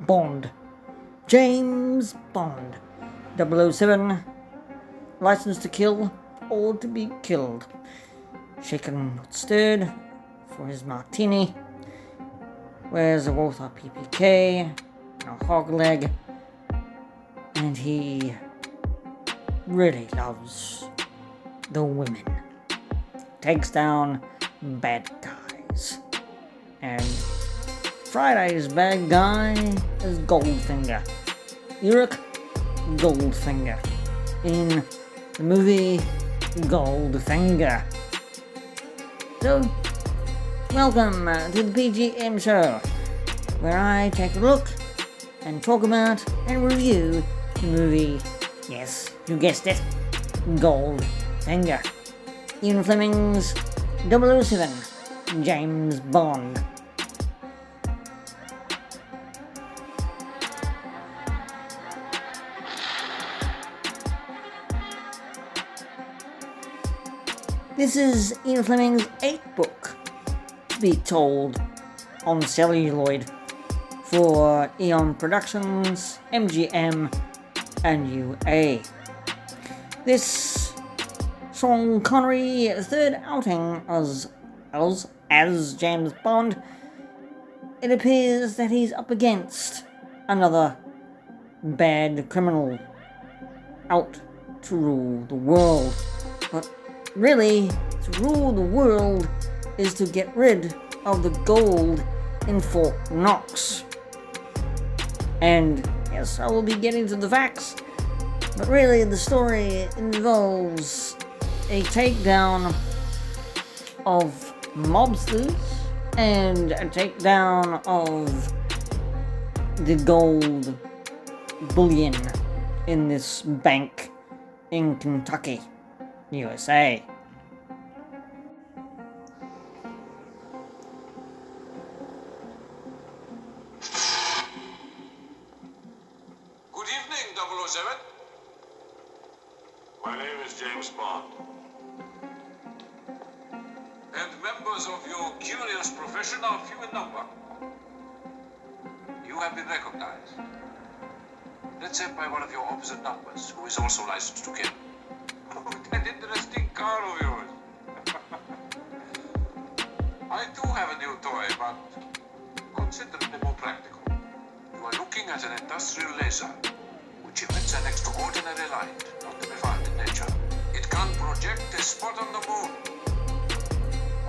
Bond. James Bond. 007. License to kill or to be killed. Shaken not stirred for his martini. Wears a Walther PPK, a hog leg, and he really loves the women. Takes down bad guys. And Friday's bad guy is Goldfinger. Eric Goldfinger in the movie Goldfinger. So, welcome to the P.G.M show, where I take a look and talk about and review the movie, yes, you guessed it, Goldfinger. Ian Fleming's 007, James Bond. This is Ian Fleming's 8th book to be told on celluloid for Eon Productions, MGM, and UA. This Sean Connery's third outing as James Bond, it appears that he's up against another bad criminal out to rule the world. But really, to rule the world is to get rid of the gold in Fort Knox. And yes, I will be getting to the facts, but really the story involves a takedown of mobsters and a takedown of the gold bullion in this bank in Kentucky, USA. Good evening, 007. My name is James Bond. And members of your curious profession are few in number. You have been recognized. Let's say by one of your opposite numbers, who is also licensed to kill. Oh, that interesting car of yours. I do have a new toy, but considerably more practical. You are looking at an industrial laser, which emits an extraordinary light not to be found in nature. It can project a spot on the moon,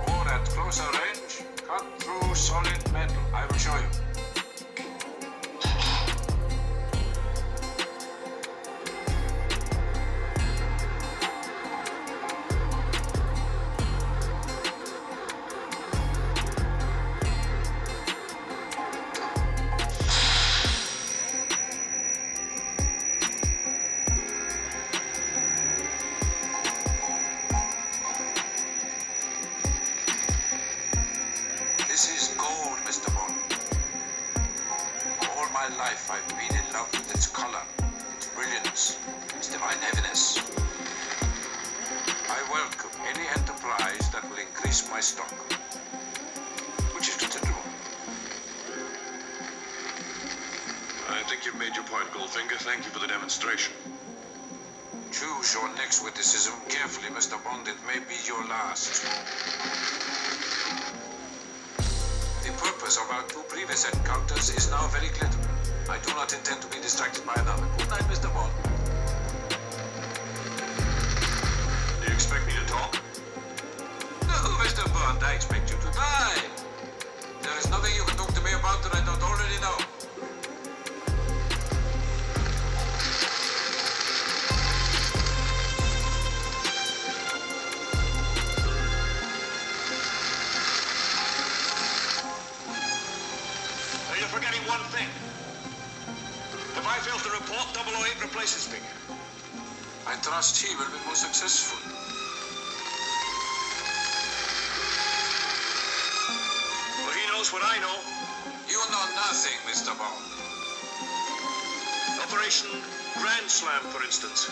or at closer range, cut through solid metal. I will show you. This is gold, Mr. Bond. All my life I've been in love with its color, its brilliance, its divine heaviness. I welcome any enterprise that will increase my stock, which is considerable. I think you've made your point, Goldfinger. Thank you for the demonstration. Choose your next witticism carefully, Mr. Bond. It may be your last. The purpose of our two previous encounters is now very clear to me. I do not intend to be distracted by another. Good night, Mr. Bond. Do you expect me to talk? No, Mr. Bond, I expect you to die. There is nothing you can talk to me about that I don't already know. Now you're forgetting one thing. If I fail to report, 008 replaces me. I trust he will be more successful. Well, he knows what I know. You know nothing, Mr. Bond. Operation Grand Slam, for instance.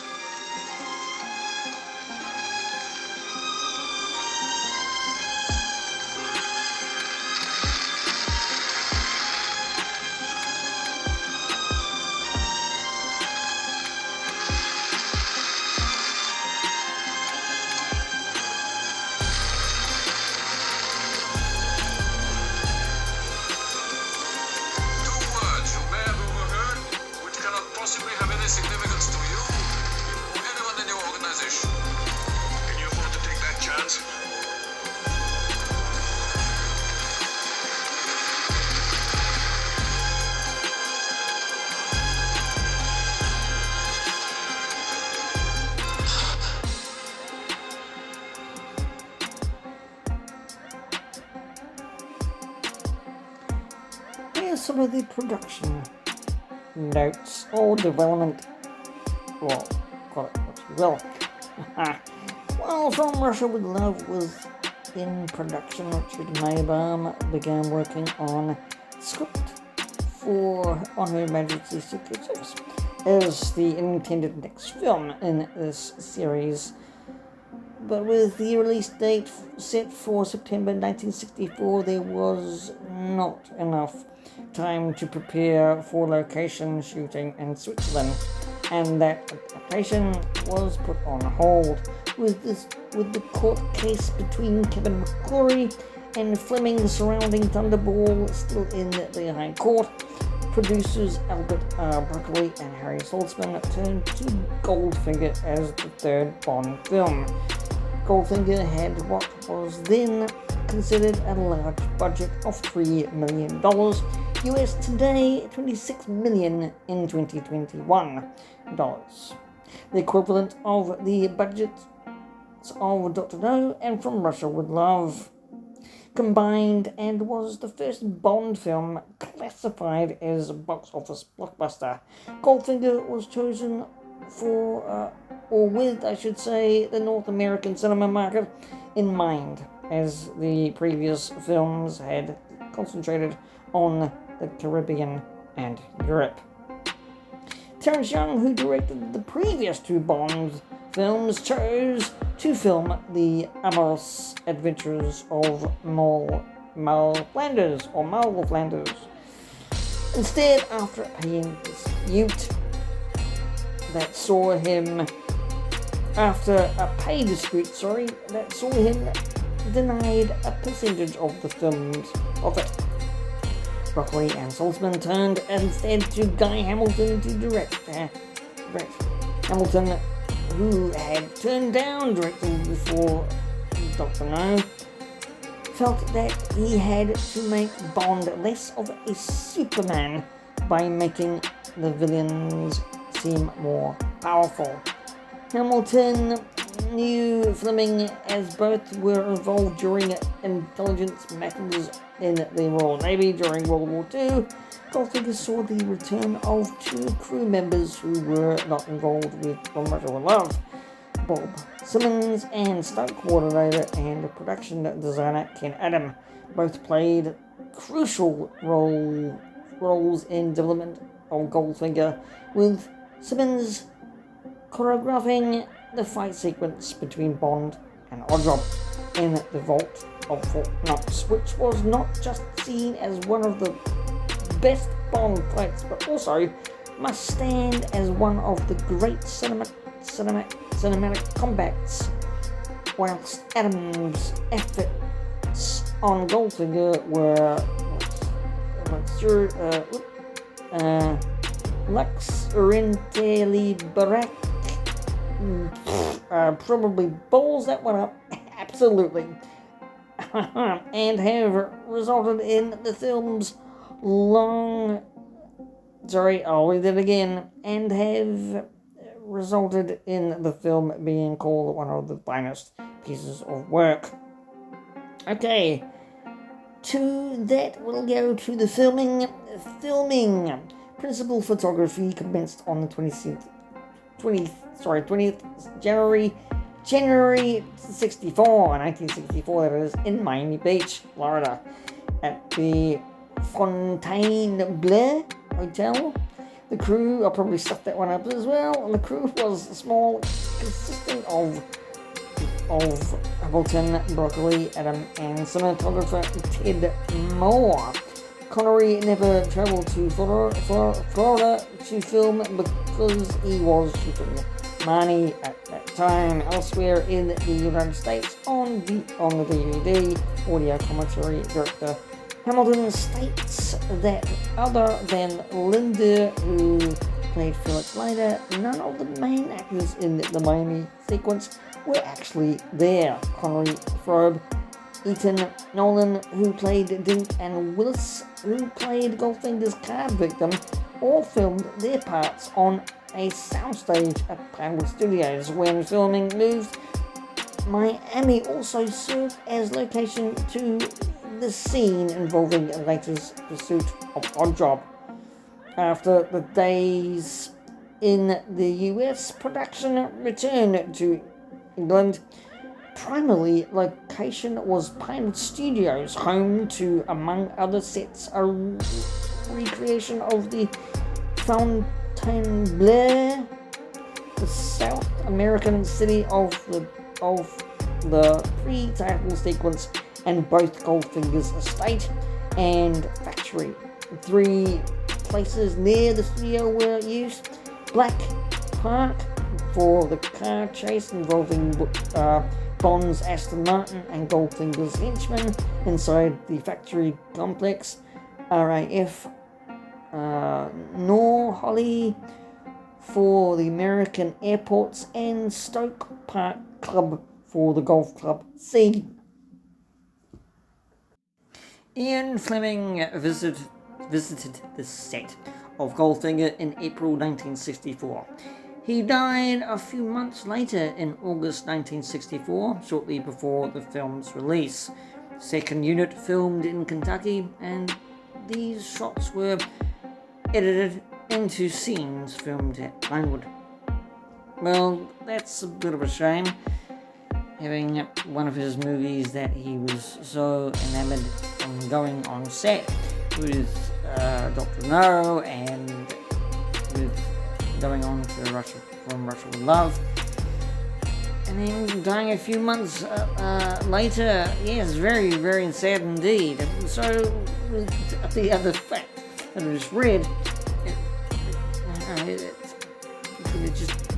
some of the production notes or development. Well, call it what you will. While From Russia with Love was in production, Richard Maybaum began working on script on Her Majesty's Secret Service as the intended next film in this series. But with the release date set for September 1964, there was not enough time to prepare for location shooting in Switzerland, and that application was put on hold. With the court case between Kevin McClory and Fleming surrounding Thunderball still in the High Court, producers Albert R. Broccoli and Harry Saltzman turned to Goldfinger as the third Bond film. Goldfinger had what was then considered a large budget of $3 million, US today $26 million in 2021 dollars, the equivalent of the budgets of Dr. No and From Russia with Love combined, and was the first Bond film classified as a box office blockbuster. Goldfinger was chosen for, the North American cinema market in mind, as the previous films had concentrated on the Caribbean and Europe. Terence Young, who directed the previous two Bond films, chose to film the amorous adventures of Mal Flanders. Instead, after a paid dispute that saw him denied a percentage of the film's profit, Broccoli and Saltzman turned instead to Guy Hamilton to direct. Hamilton, who had turned down directing before Dr. No, felt that he had to make Bond less of a Superman by making the villains seem more powerful. Hamilton knew Fleming, as both were involved during intelligence matters in the Royal Navy during World War II. Goldfinger saw the return of two crew members who were not involved with From Russia with Love, Bob Simmons, and stunt coordinator and production designer Ken Adam. Both played crucial roles in development of Goldfinger, with Simmons choreographing the fight sequence between Bond and Oddjob in the Vault of Fort Knox, which was not just seen as one of the best Bond fights, but also must stand as one of the great cinematic combats, whilst Adams' efforts on Goldfinger were Lux Orientali Barak. Probably balls that one up, absolutely, and have resulted in the film's resulted in the film being called one of the finest pieces of work. Okay, to that we'll go to the filming. Principal photography commenced on the 20th January 1964, that is, in Miami Beach, Florida, at the Fontainebleau Hotel. The crew, I'll probably stuff that one up as well, and the crew was small, consisting of Hamilton, Broccoli, Adam, and cinematographer Ted Moore. Connery never traveled to Florida to film because he was shooting Marnie at that time elsewhere in the United States on the DVD. Audio commentary director Hamilton states that other than Linda, who played Felix Leiter, none of the main actors in the Miami sequence were actually there. Connery, Frobe, Eaton, Nolan, who played Dink, and Willis, who played Goldfinger's car victim, all filmed their parts on a soundstage at Pinewood Studios. When filming moved, Miami also served as location the scene involving a latest pursuit of Oddjob. After the days in the US, production returned to England. Primary location was Pilot Studios, home to, among other sets, a recreation of the Fontainebleau, the South American city of the pre-title sequence, and both Goldfinger's estate and factory. 3 places near the studio were used: Black Park for the car chase involving Bond's Aston Martin and Goldfinger's henchman inside the factory complex; RAF Norholly for the American airports; and Stoke Park Club for the golf club scene. Ian Fleming visited the set of Goldfinger in April 1964. He died a few months later in August 1964, shortly before the film's release. Second unit filmed in Kentucky, and these shots were edited into scenes filmed at Pinewood. Well, that's a bit of a shame, having one of his movies that he was so enamored from going on set with Dr. No and with going on to Russia with Love, and then dying a few months later. Yes, very, very sad indeed. So, with the other fact that I just read, just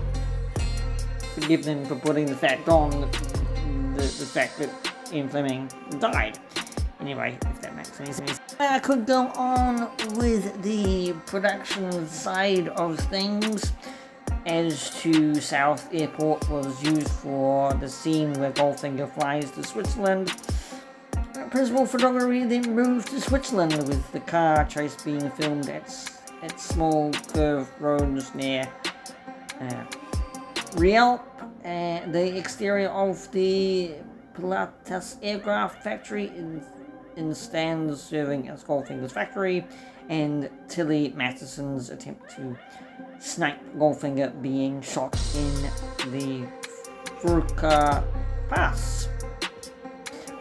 forgive them for putting the fact on, the fact that Ian Fleming died. Anyway, if that makes any sense. I could go on with the production side of things, as to South Airport was used for the scene where Goldfinger flies to Switzerland. Principal photography then moved to Switzerland, with the car chase being filmed at small curved roads near Rialp, the exterior of the Pilatus aircraft factory in stands serving as Goldfinger's factory, and Tilly Matheson's attempt to snipe Goldfinger being shot in the Furka Pass.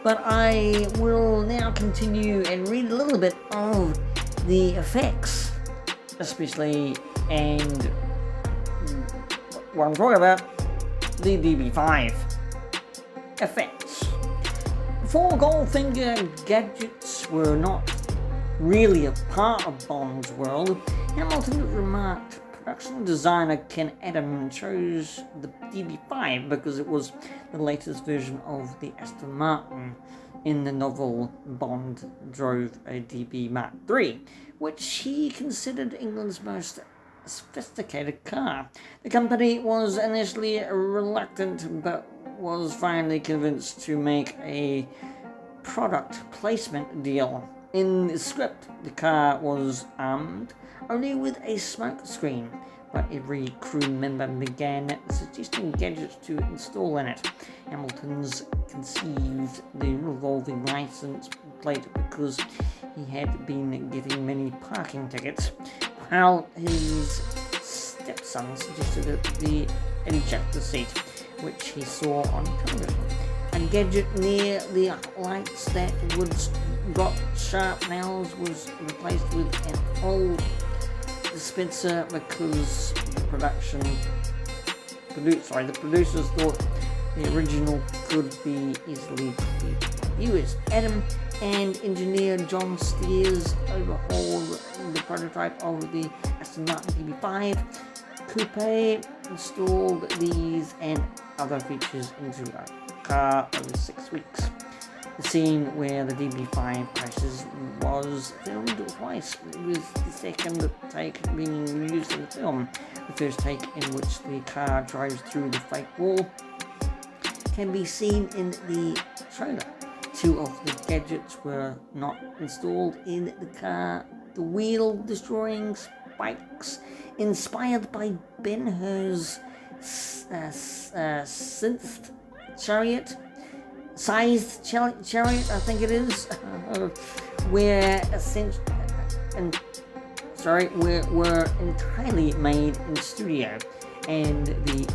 But I will now continue and read a little bit of the effects, especially, and what I'm talking about, the DB5 effects. Before Goldfinger, gadgets were not really a part of Bond's world. Hamilton remarked, production designer Ken Adam chose the DB5 because it was the latest version of the Aston Martin. In the novel, Bond drove a DB Mark III, which he considered England's most sophisticated car. The company was initially reluctant, but was finally convinced to make a product placement deal. In the script, the car was armed only with a smoke screen, but every crew member began suggesting gadgets to install in it. Hamilton's conceived the revolving license plate because he had been getting many parking tickets, while his stepson suggested the ejector seat, which he saw on television. A gadget near the lights that would drop sharp nails was replaced with an old dispenser because the producers thought the original could be easily copied. US Adam and engineer John Steers overhauled the prototype of the Aston Martin DB5 Coupe, installed these and other features into a car over 6 weeks. The scene where the DB5 crashes was filmed twice, with the second take being used in the film. The first take, in which the car drives through the fake wall, can be seen in the trailer. 2 of the gadgets were not installed in the car: the wheel-destroying spikes, inspired by Ben-Hur's synth chariot, sized chariot, I think it is, were entirely made in studio, and the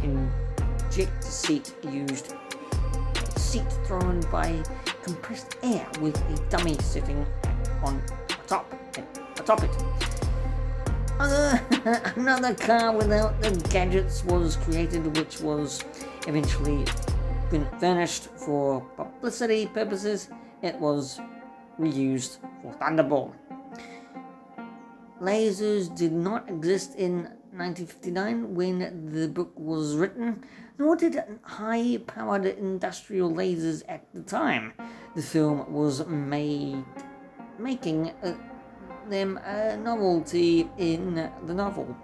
ejector seat used a seat thrown by compressed air with a dummy sitting atop it. Another car without the gadgets was created, which was eventually furnished for publicity purposes. It was reused for Thunderball. Lasers did not exist in 1959 when the book was written, nor did high-powered industrial lasers at the time. The film was making them a novelty in the novel.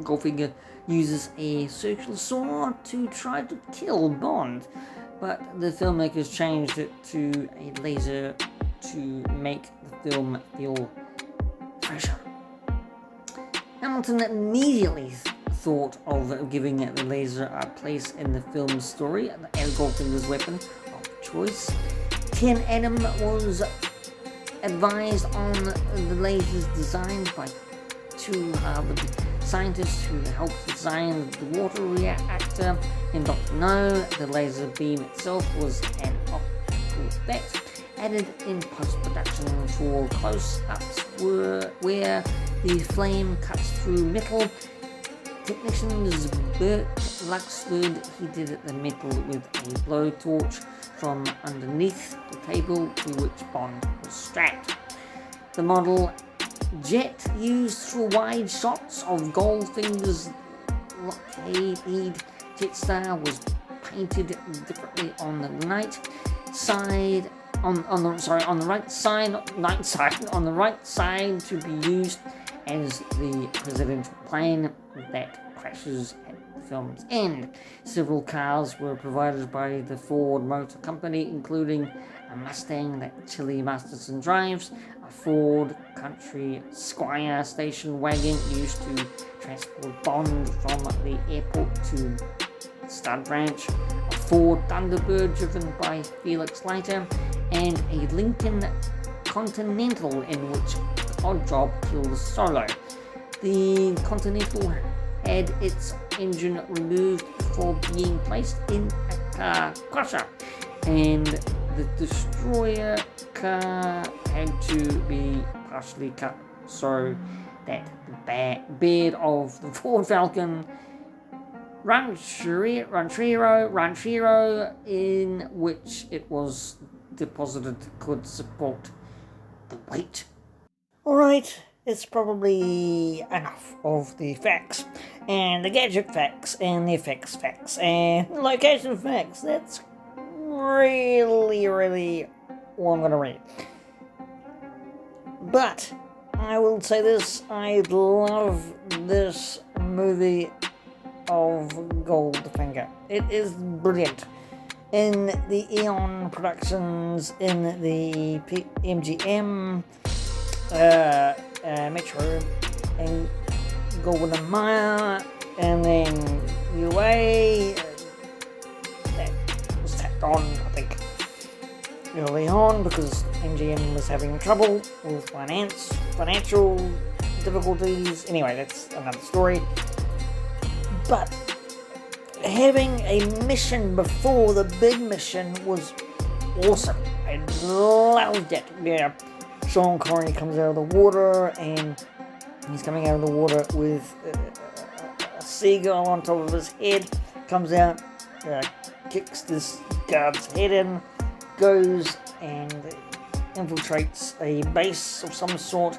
Goldfinger uses a circular saw to try to kill Bond, but the filmmakers changed it to a laser to make the film feel fresher. Hamilton immediately thought of giving the laser a place in the film's story as Goldfinger's weapon of choice. Ken Adam was advised on the lasers designed by two Harvard scientists who helped design the water reactor. In Dr. No, the laser beam itself was an optical effect added in post-production for close-ups where the flame cuts through metal. Technicians Burt Luxford heated the metal with a blowtorch from underneath the table to which Bond was strapped. The model jet used for wide shots of Goldfinger's Lockheed Jetstar was painted differently on the right side to be used as the presidential plane that crashes at the film's end. Several cars were provided by the Ford Motor Company, including a Mustang that Chili Masterson drives, a Ford Country Squire station wagon used to transport Bond from the airport to Stud Ranch, a Ford Thunderbird driven by Felix Leiter, and a Lincoln Continental in which Oddjob kills Solo. The Continental had its engine removed before being placed in a car crusher, and the destroyer car had to be partially cut so that the bed of the Ford Falcon Ranchero in which it was deposited could support the weight. Alright, it's probably enough of the facts, and the gadget facts, and the effects facts, and the location facts. That's really all I'm going to read. But I will say this, I love this movie of Goldfinger. It is brilliant. In the Eon Productions, in the MGM, Metro, and Golden Mile, and then UA, that was tacked on, I think, early on because MGM was having trouble with financial difficulties. Anyway, that's another story. But having a mission before the big mission was awesome. I loved it. Yeah, Sean Connery comes out of the water, and he's coming out of the water with a seagull on top of his head. Comes out, kicks this guard's head in, goes and infiltrates a base of some sort,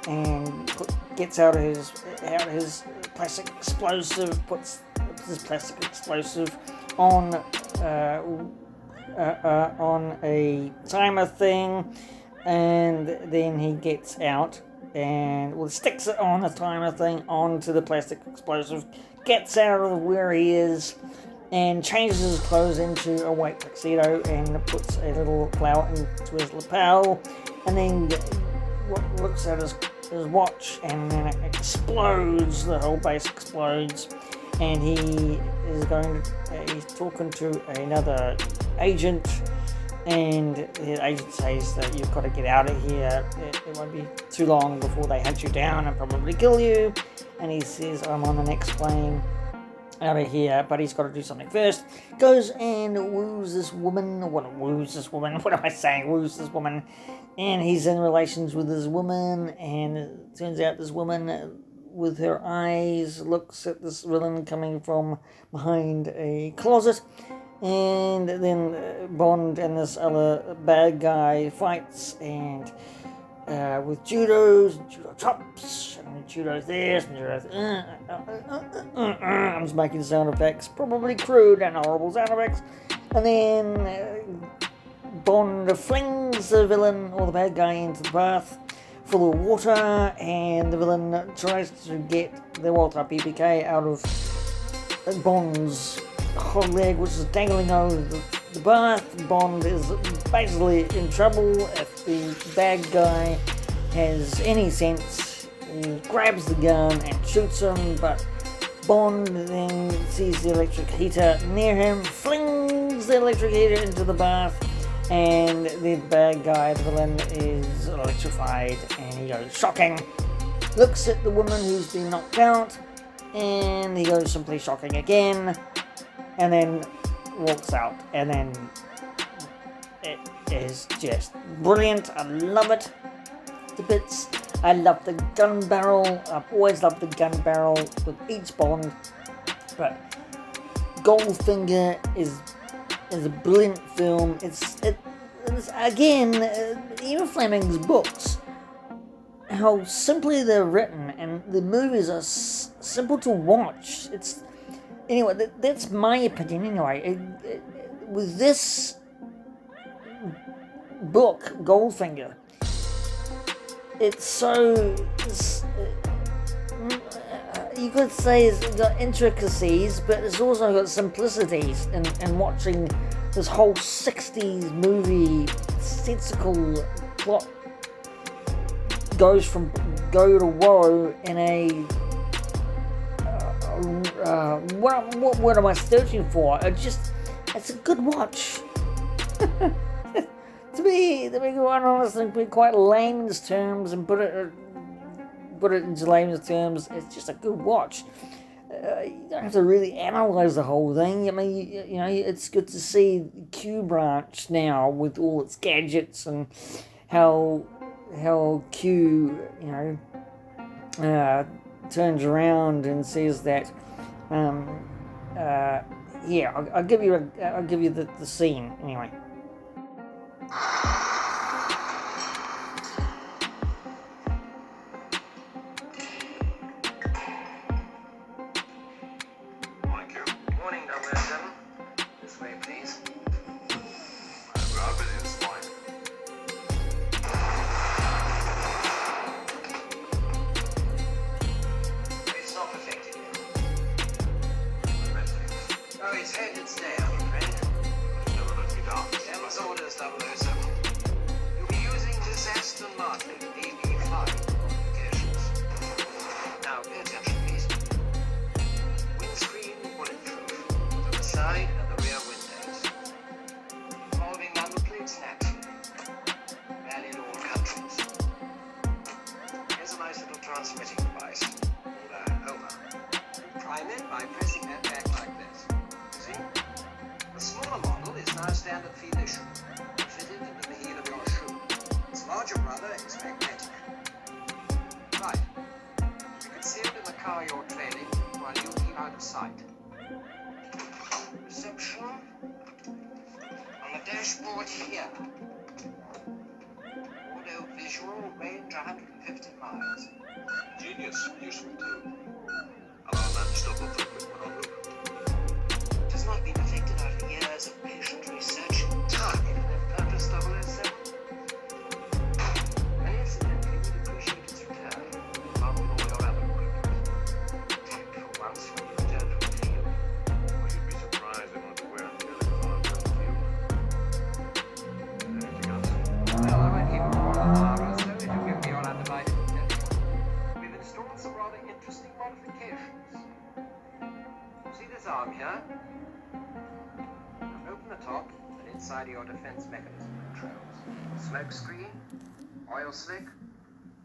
and gets out his plastic explosive, puts his plastic explosive on a timer thing, and then he gets out and sticks it on the timer thing onto the plastic explosive, gets out of where he is, and changes his clothes into a white tuxedo and puts a little flower into his lapel, and then looks at his watch, and then it explodes, the whole base explodes, and he is he's talking to another agent, and the agent says that you've got to get out of here. It won't be too long before they hunt you down and probably kill you. And he says, I'm on the next plane out of here, but he's got to do something first. Goes and woos this woman. What am I saying? Woos this woman. And he's in relations with this woman, and it turns out this woman, with her eyes, looks at this villain coming from behind a closet. And then Bond and this other bad guy fights, and with judo chops, and judo this, and judo I'm just making sound effects, probably crude and horrible sound effects. And then Bond flings the villain, or the bad guy, into the bath full of water, and the villain tries to get the Walter PPK out of Bond's whole leg, which is dangling over the bath. Bond is basically in trouble. If the bad guy has any sense, he grabs the gun and shoots him, but Bond then sees the electric heater near him, flings the electric heater into the bath, and the bad guy, the villain, is electrified, and he goes shocking, looks at the woman who's been knocked out, and he goes simply shocking again, and then walks out. And then it is just brilliant. I love it to bits. I love the gun barrel. I've always loved the gun barrel with each Bond, but Goldfinger is a brilliant film. It's again, even Fleming's books, how simply they're written, and the movies are simple to watch. Anyway, that's my opinion. Anyway, with this book, Goldfinger, you could say it's got intricacies, but it's also got simplicities in watching this whole 60s movie. Sensical plot goes from go to woe in a what word am I searching for? It's a good watch. to be quite honest, and be quite layman's terms, and put it into layman's terms, it's just a good watch. You don't have to really analyze the whole thing. I mean, you know, it's good to see Q Branch now with all its gadgets, and how Q, you know, turns around and says that. I'll give you the scene anyway. Dashboard here. Audio visual range 150 miles. Genius. Useful too. Allow that to stop off for a quick one on look. It has not been affected after years of patient research and time in purpose 007. And incidentally, we'd appreciate its return, along with all your other equipment. For once, when you return from the field. Well, you'd be surprised at what the wear and tear they cause on the field. Anything else? Well, I won't keep it for an hour or so if you give me your undivided attention. We've installed some rather interesting modifications. arm here. Now open the top and inside your defense mechanism controls. Smoke screen, oil slick,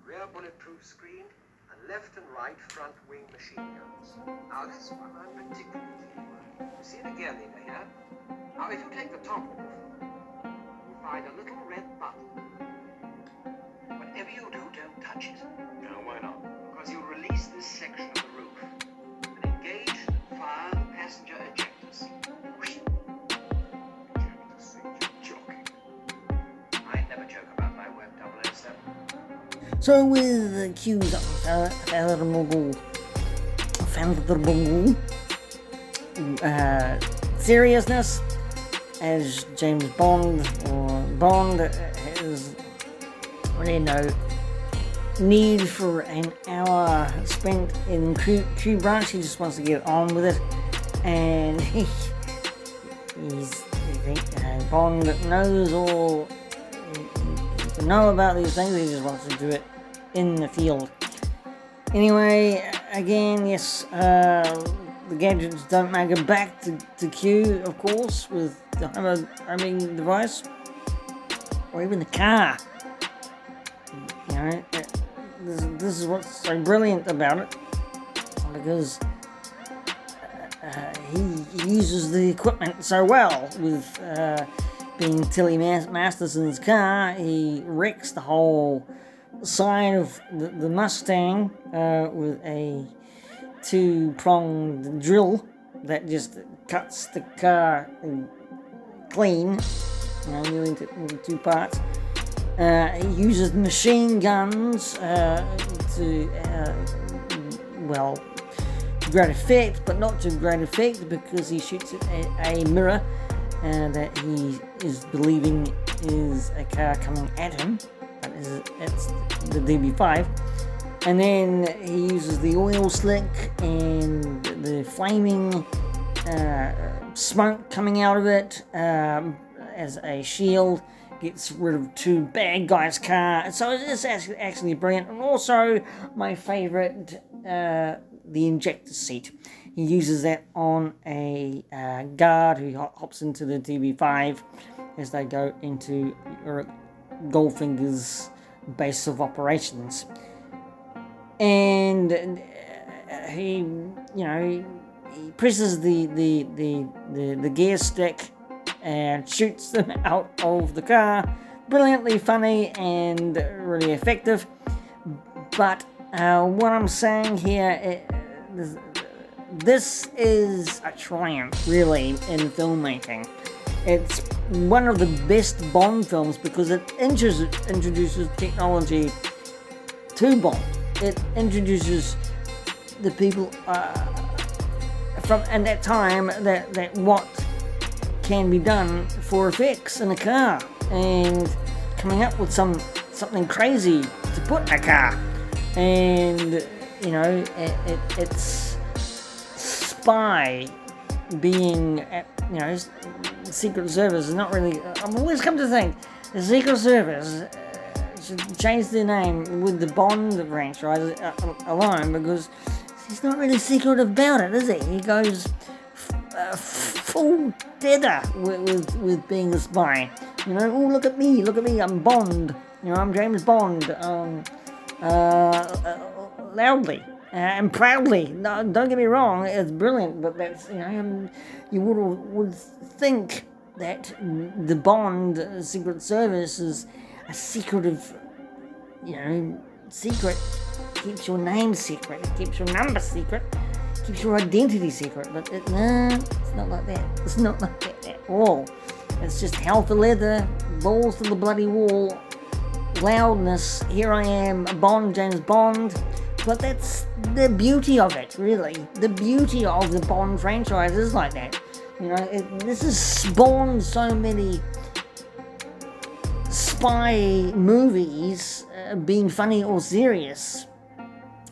rear bulletproof screen, and left and right front wing machine guns. Now this one I'm particularly keen on. You see the gear lever here? Now if you take the top off, you'll find a little red button. Whatever you do, don't touch it. No, why not? Because you'll release this section of the roof and engage and fire the passenger ejector seat. Whoosh. Ejector seat, you're joking. I never joke about my work, 007. So with the cues of fathomable seriousness, as James Bond or Bond has really no need for an hour spent in Q branch. He just wants to get on with it, and Bond knows all. He can know about these things. He just wants to do it in the field. Anyway, again, yes, the gadgets don't make it back to Q, of course, with the homing device, or even the car. You know, this is what's so brilliant about it, because he uses the equipment so well. With being Tilly Masterson's car, he wrecks the whole side of the Mustang with a two-pronged drill that just cuts the car clean, into two parts. He uses machine guns to great effect, but not to great effect, because he shoots at a mirror that he is believing is a car coming at him, but it's the DB5. And then he uses the oil slick and the flaming smoke coming out of it as a shield. Gets rid of two bad guys' car. So it's actually brilliant. And also, my favourite, the injector seat. He uses that on a guard who hops into the DB5 as they go into Goldfinger's base of operations. And he presses the gear stick and shoots them out of the car. Brilliantly funny and really effective. But what I'm saying here, this is a triumph, really, in filmmaking. It's one of the best Bond films because it introduces technology to Bond. It introduces the people from in that time that what can be done for effects in a car, and coming up with something crazy to put in a car. And it's spy being Secret Service is not really. I've always come to think the Secret Service should change their name with the Bond franchise alone, because he's not really secret about it, is he? He goes full tether with being a spy. Oh, look at me, I'm Bond. I'm James Bond. Loudly and proudly. No, don't get me wrong, it's brilliant, but that's you would think that the Bond Secret Service is a secretive, secret. Keeps your name secret, it keeps your number secret, keeps your identity secret, but it's not like that. It's not like that at all. It's just hell for leather, balls to the bloody wall, loudness. Here I am, Bond, James Bond. But that's the beauty of it, really. The beauty of the Bond franchise is like that. This has spawned so many spy movies being funny or serious.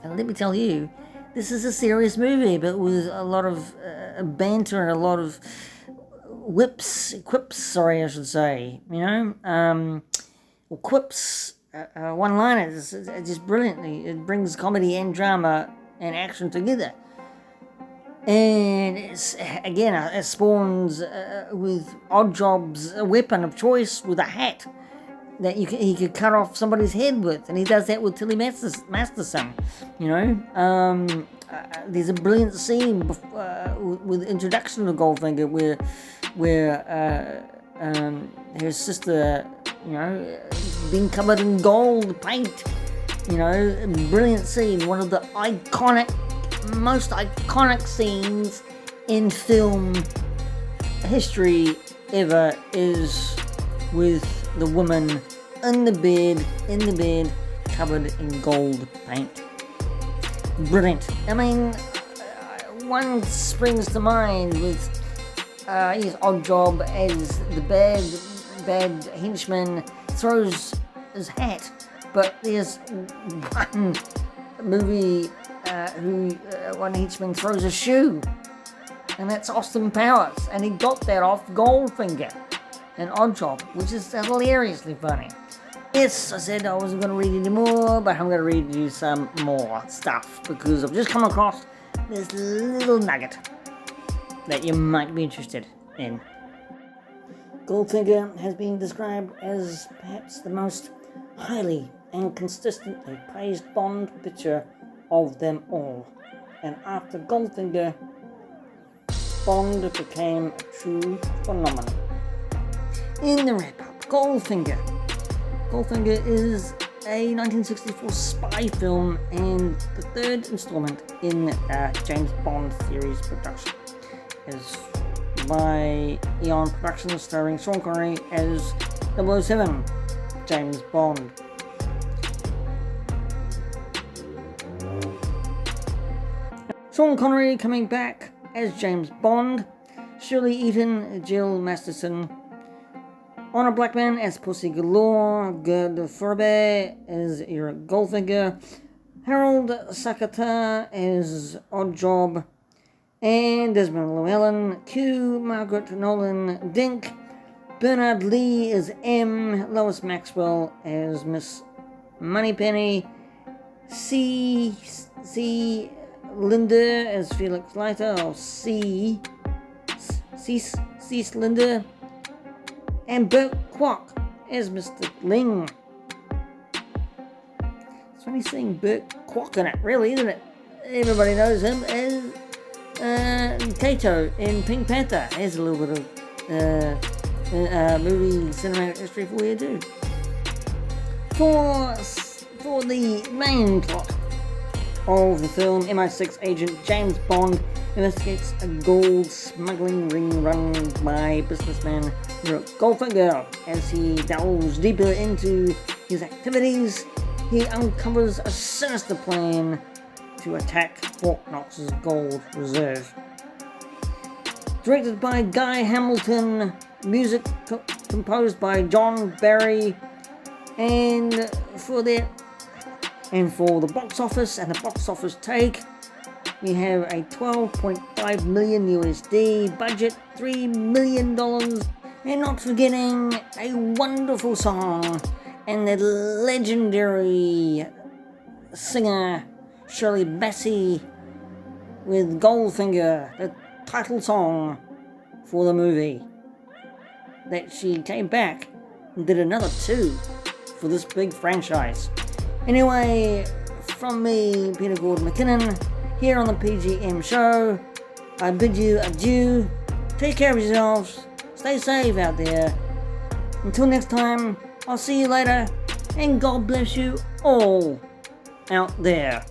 And let me tell you, this is a serious movie, but with a lot of banter and a lot of quips, I should say. Or quips, one-liners. Just brilliantly. It brings comedy and drama and action together. And it spawns with Oddjob's weapon of choice with a hat that he could cut off somebody's head with, and he does that with Tilly Masterson. There's a brilliant scene with introduction of Goldfinger where her sister, being covered in gold paint. Brilliant scene. One of the most iconic scenes in film history ever is with the woman in the bed, covered in gold paint. Brilliant. I mean, one springs to mind with Oddjob as the bad henchman throws his hat, but there's one movie one henchman throws a shoe, and that's Austin Powers, and he got that off Goldfinger and Oddjob, which is hilariously funny. Yes, I said I wasn't going to read any more, but I'm going to read you some more stuff because I've just come across this little nugget that you might be interested in. Goldfinger has been described as perhaps the most highly and consistently praised Bond picture of them all. And after Goldfinger, Bond became a true phenomenon. In the wrap-up, Goldfinger is a 1964 spy film and the third installment in James Bond series production. It's by Eon Productions, starring Sean Connery as 007 James Bond. Sean Connery coming back as James Bond, Shirley Eaton, Jill Masterson, Honor Blackman as Pussy Galore, Gerd Furbe as Eric Goldfinger, Harold Sakata as Oddjob, and Desmond Llewellyn, Q, Margaret Nolan Dink, Bernard Lee as M, Lois Maxwell as Miss Moneypenny, C. Linder as Felix Leiter, or C. Linder, and Burt Kwok as Mr. Ling. It's funny seeing Burt Kwok in it, really, isn't it? Everybody knows him as Kato in Pink Panther. Here's a little bit of movie cinematic history for you too. For the main plot of the film, MI6 agent James Bond investigates a gold smuggling ring run by businessman Goldfinger. As he delves deeper into his activities, he uncovers a sinister plan to attack Fort Knox's gold reserve. Directed by Guy Hamilton, music composed by John Barry, and for the box office and the box office take, we have a $12.5 million USD budget, $3 million, and not forgetting a wonderful song and the legendary singer Shirley Bassey with Goldfinger, the title song for the movie, that she came back and did another 2 for this big franchise. Anyway, from me, Peter Gordon McKinnon, here on the P.G.M. show, I bid you adieu. Take care of yourselves. Stay safe out there. Until next time, I'll see you later, and God bless you all out there.